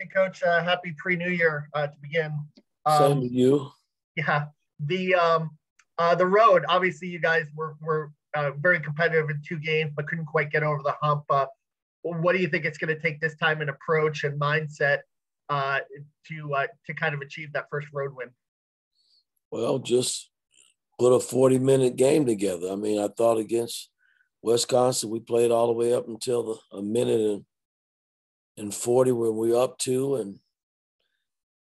Hey, Coach. Happy pre-New Year to begin. Same to you. Yeah, the road. Obviously, you guys were very competitive in 2 games, but couldn't quite get over the hump. What do you think it's going to take this time in approach and mindset to kind of achieve that first road win? Well, just put a 40-minute game together. I mean, I thought against Wisconsin, we played all the way up until a minute and 40 when we up 2 and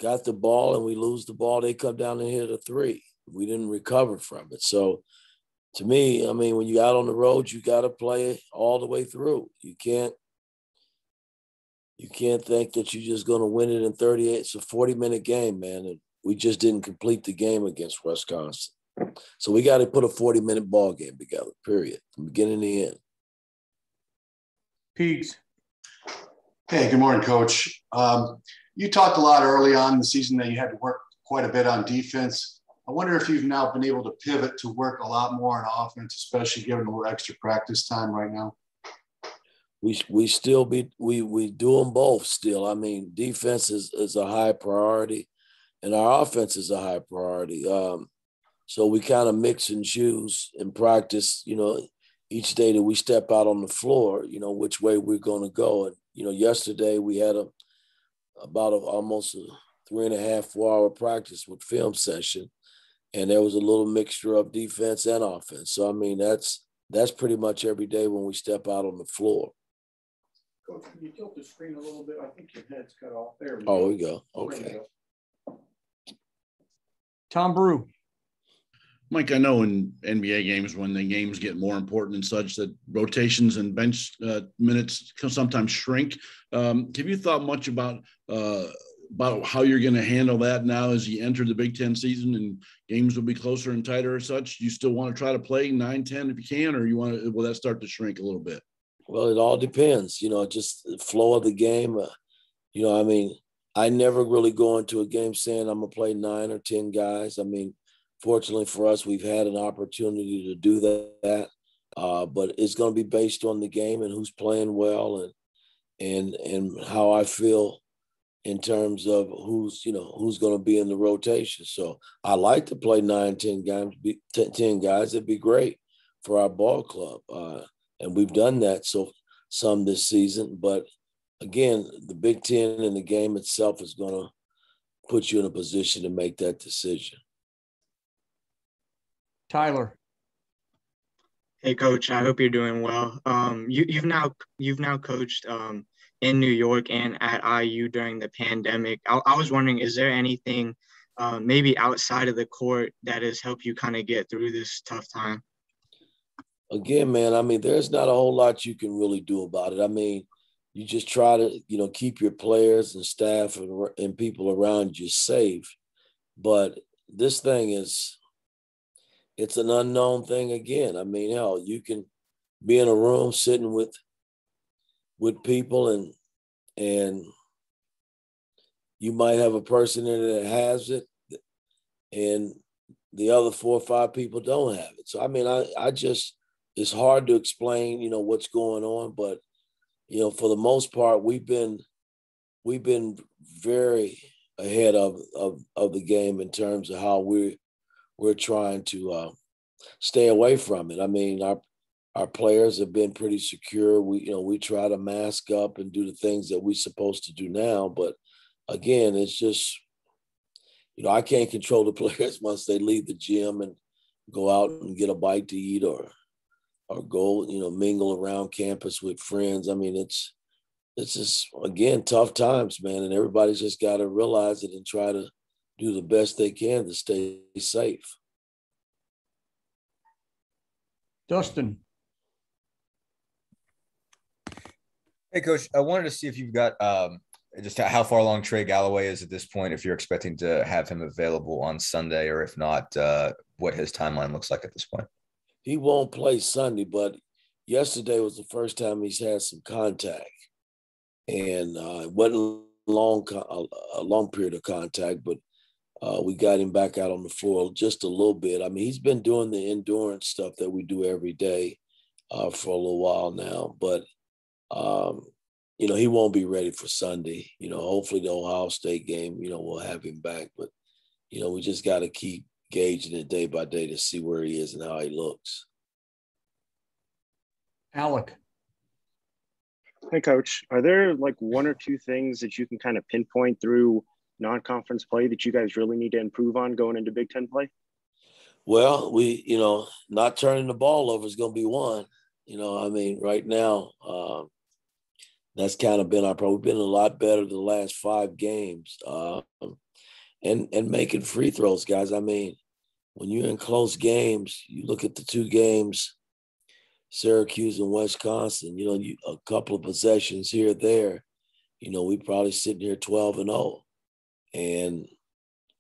got the ball and we lose the ball. They come down and hit a 3. We didn't recover from it. So to me, I mean, when you out on the road, you got to play all the way through. You can't think that you're just going to win it in 38. It's a 40-minute game, man. And we just didn't complete the game against Wisconsin. So we got to put a 40-minute ball game together, period, from beginning to end. Peegs. Hey, good morning, Coach. You talked a lot early on in the season that you had to work quite a bit on defense. I wonder if you've now been able to pivot to work a lot more on offense, especially given a little extra practice time right now. We still we do them both still. I mean, defense is a high priority, and our offense is a high priority. So we kind of mix and choose in practice, each day that we step out on the floor, which way we're going to go. And, yesterday we had almost a 3.5, 4 hour practice with film session. And there was a little mixture of defense and offense. So, I mean, that's pretty much every day when we step out on the floor. Coach, can you tilt the screen a little bit? I think your head's cut off. There we go. We go. Okay. Tom Brew. Mike, I know in NBA games, when the games get more important and such, that rotations and bench minutes can sometimes shrink. Have you thought much about how you're going to handle that now as you enter the Big Ten season and games will be closer and tighter as such? Do you still want to try to play 9, 10 if you can, or will that start to shrink a little bit? Well, it all depends, just the flow of the game. I mean, I never really go into a game saying I'm going to play 9 or 10 guys. I mean, fortunately for us, we've had an opportunity to do that. But it's going to be based on the game and who's playing well and how I feel in terms of who's going to be in the rotation. So I like to play 9, 10 guys. It'd be great for our ball club. And we've done that some this season. But again, the Big Ten and the game itself is going to put you in a position to make that decision. Tyler. Hey, Coach. I hope you're doing well. You've now coached in New York and at IU during the pandemic. I was wondering, is there anything maybe outside of the court that has helped you kind of get through this tough time? Again, man, I mean, there's not a whole lot you can really do about it. I mean, you just try to, keep your players and staff and people around you safe. But this thing it's an unknown thing again. I mean, hell, you can be in a room sitting with people and you might have a person in there that has it and the other 4 or 5 people don't have it. So, I mean, I just, it's hard to explain, what's going on, but, for the most part, we've been very ahead of the game in terms of how we're trying to stay away from it. I mean, our players have been pretty secure. We try to mask up and do the things that we're supposed to do now. But again, it's just, I can't control the players once they leave the gym and go out and get a bite to eat or go, mingle around campus with friends. I mean, it's just, again, tough times, man. And everybody's just got to realize it and try to do the best they can to stay safe. Dustin. Hey, Coach, I wanted to see if you've got just how far along Trey Galloway is at this point, if you're expecting to have him available on Sunday, or if not, what his timeline looks like at this point. He won't play Sunday, but yesterday was the first time he's had some contact. And it wasn't a long period of contact, but we got him back out on the floor just a little bit. I mean, he's been doing the endurance stuff that we do every day for a little while now. But, he won't be ready for Sunday. Hopefully the Ohio State game, we'll have him back. But, we just got to keep gauging it day by day to see where he is and how he looks. Alec. Hey, Coach. Are there like one or two things that you can kind of pinpoint through non-conference play that you guys really need to improve on going into Big Ten play? Well, we, not turning the ball over is going to be one. Right now, that's kind of been our problem. We've been a lot better the last 5 games, and making free throws, guys. When you're in close games, you look at the 2 games, Syracuse and Wisconsin. A couple of possessions here or there. We probably sitting here 12-0, and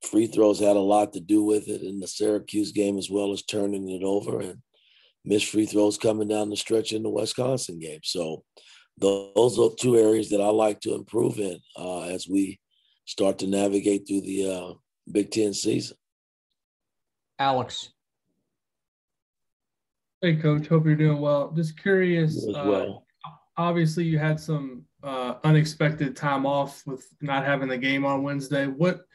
free throws had a lot to do with it in the Syracuse game as well as turning it over, and missed free throws coming down the stretch in the Wisconsin game. So those are 2 areas that I like to improve in as we start to navigate through the Big Ten season. Alex. Hey, Coach. Hope you're doing well. Just curious. You as well. Obviously, you had some unexpected time off with not having the game on Wednesday. What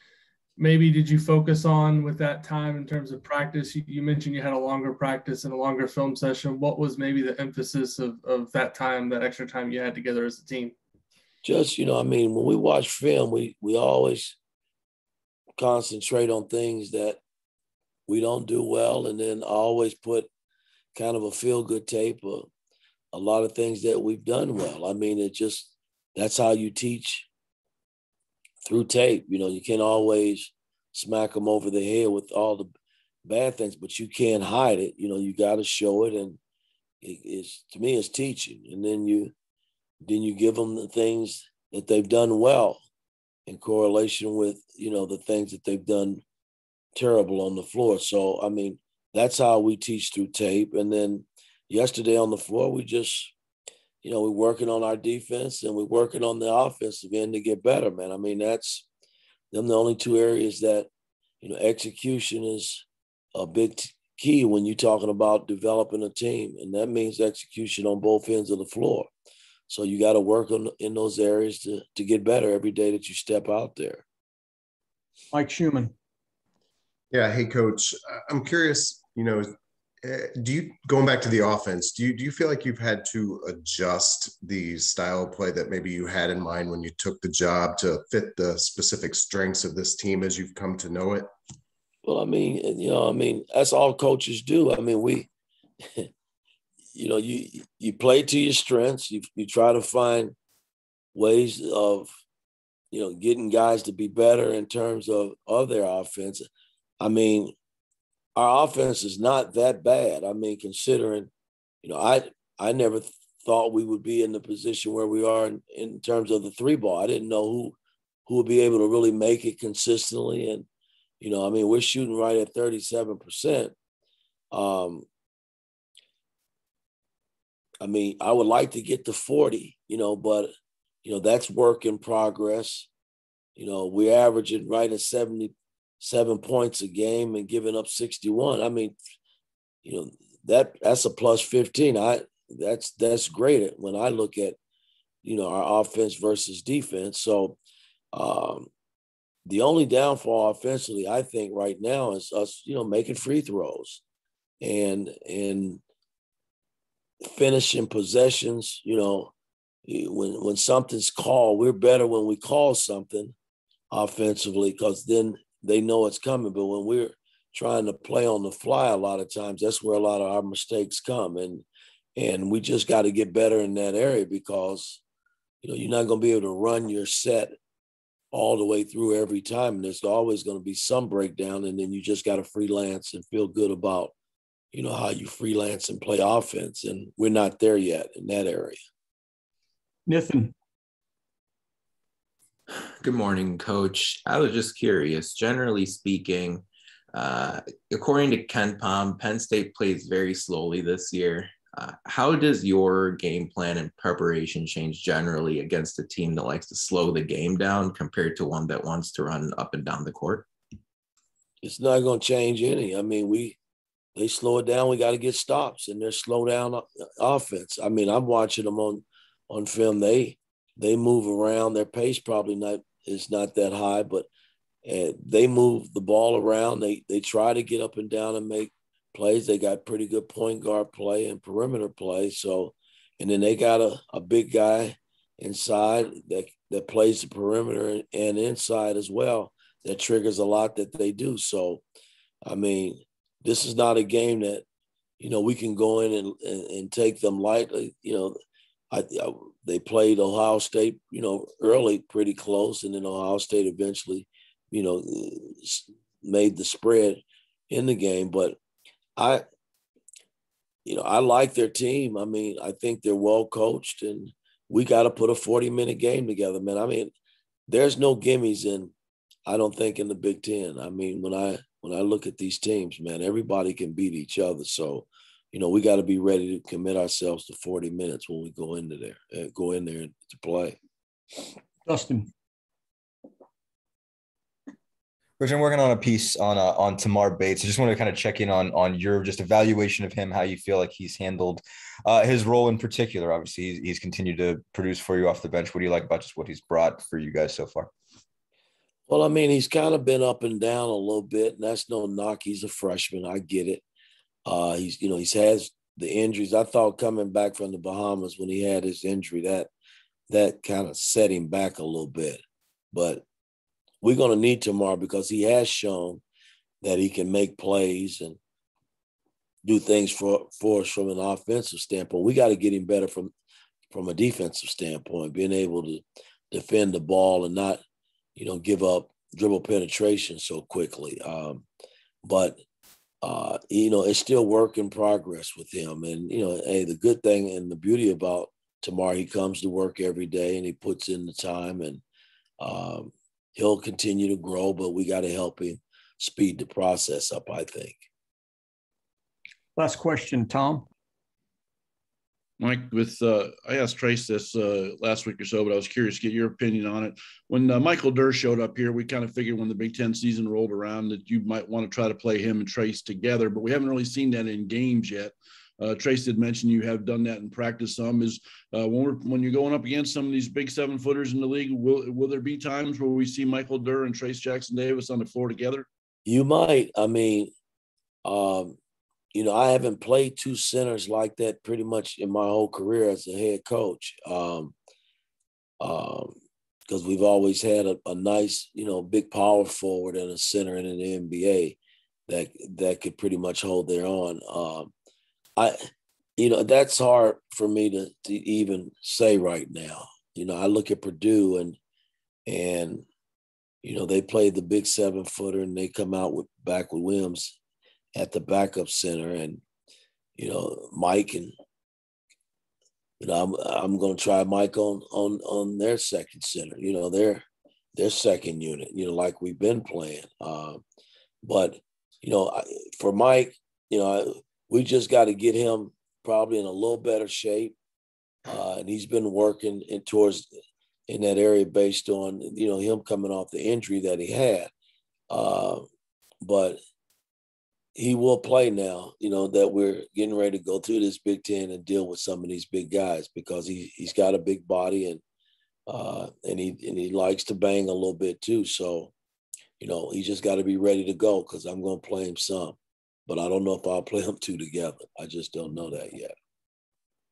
maybe did you focus on with that time in terms of practice? You mentioned you had a longer practice and a longer film session. What was maybe the emphasis of that time, that extra time you had together as a team? Just, when we watch film, we always concentrate on things that we don't do well, and then always put kind of a feel-good tape of a lot of things that we've done well. That's how you teach through tape. You can't always smack them over the head with all the bad things, but you can't hide it. You got to show it, and to me, it's teaching. And then you give them the things that they've done well in correlation with, the things that they've done terrible on the floor. So, that's how we teach through tape. And then yesterday on the floor, we just, we're working on our defense and we're working on the offensive end to get better, man. That's them the only 2 areas that, execution is a big key when you're talking about developing a team. And that means execution on both ends of the floor. So you got to work in those areas to get better every day that you step out there. Mike Schumann. Yeah. Hey, Coach. I'm curious, going back to the offense, do you feel like you've had to adjust the style of play that maybe you had in mind when you took the job to fit the specific strengths of this team as you've come to know it? Well, that's all coaches do. We, you play to your strengths. You try to find ways of, getting guys to be better in terms of their offense. Our offense is not that bad. Considering, I never thought we would be in the position where we are in terms of the 3 ball. I didn't know who would be able to really make it consistently. And, we're shooting right at 37%. I would like to get to 40, but, that's work in progress. We're averaging right at 77 points a game and giving up 61. That's a plus 15. That's great when I look at, our offense versus defense. So the only downfall offensively, I think right now is us, making free throws and finishing possessions. When something's called, we're better when we call something offensively, because then they know it's coming. But when we're trying to play on the fly, a lot of times that's where a lot of our mistakes come. And we just got to get better in that area, because, you're not going to be able to run your set all the way through every time. And there's always going to be some breakdown. And then you just got to freelance and feel good about, how you freelance and play offense. And we're not there yet in that area. Nathan. Good morning, Coach. I was just curious, generally speaking, according to Ken Pom, Penn State plays very slowly this year. How does your game plan and preparation change generally against a team that likes to slow the game down compared to one that wants to run up and down the court? It's not going to change any. They slow it down. We got to get stops, and they're slow down offense. I'm watching them on film. They they move around. Their pace is not that high, but they move the ball around. They try to get up and down and make plays. They got pretty good point guard play and perimeter play. So, and then they got a big guy inside that plays the perimeter and inside as well. That triggers a lot that they do. So, I mean, this is not a game that, we can go in and take them lightly. They played Ohio State, early pretty close, and then Ohio State eventually, made the spread in the game. But I like their team. I mean, I think they're well coached, and we got to put a 40-minute game together, man. I mean, there's no gimmies I don't think in the Big Ten. I mean, when I look at these teams, man, everybody can beat each other. So, we got to be ready to commit ourselves to 40 minutes when we go in there to play. Dustin. Rich, I'm working on a piece on Tamar Bates. I just wanted to kind of check in on your just evaluation of him, how you feel like he's handled his role in particular. Obviously, he's continued to produce for you off the bench. What do you like about just what he's brought for you guys so far? Well, I mean, he's kind of been up and down a little bit, and that's no knock. He's a freshman. I get it. He's has the injuries. I thought coming back from the Bahamas when he had his injury, that kind of set him back a little bit. But we're going to need Tamar because he has shown that he can make plays and do things for us from an offensive standpoint. We got to get him better from a defensive standpoint, being able to defend the ball and not, give up dribble penetration so quickly. But it's still work in progress with him. And, hey, the good thing and the beauty about Tamar, he comes to work every day and he puts in the time, and he'll continue to grow, but we got to help him speed the process up, I think. Last question, Tom. Mike, I asked Trace this last week or so, but I was curious to get your opinion on it. When Michael Durr showed up here, we kind of figured when the Big Ten season rolled around that you might want to try to play him and Trace together, but we haven't really seen that in games yet. Trace did mention you have done that in practice some. When you're going up against some of these big 7-footers in the league, will there be times where we see Michael Durr and Trace Jackson-Davis on the floor together? You might. I mean, I haven't played two centers like that pretty much in my whole career as a head coach. Because we've always had a nice, big power forward and a center in the NBA that could pretty much hold their own. That's hard for me to even say right now. I look at Purdue and they played the big 7-footer and they come out back with Williams at the backup center, and Mike and I'm going to try Mike on their second center. Their second unit. Like we've been playing. But for Mike, we just got to get him probably in a little better shape, and he's been working in that area based on him coming off the injury that he had. But he will play now, that we're getting ready to go through this Big Ten and deal with some of these big guys because he's got a big body and he likes to bang a little bit too. So, he just got to be ready to go because I'm going to play him some, but I don't know if I'll play them two together. I just don't know that yet.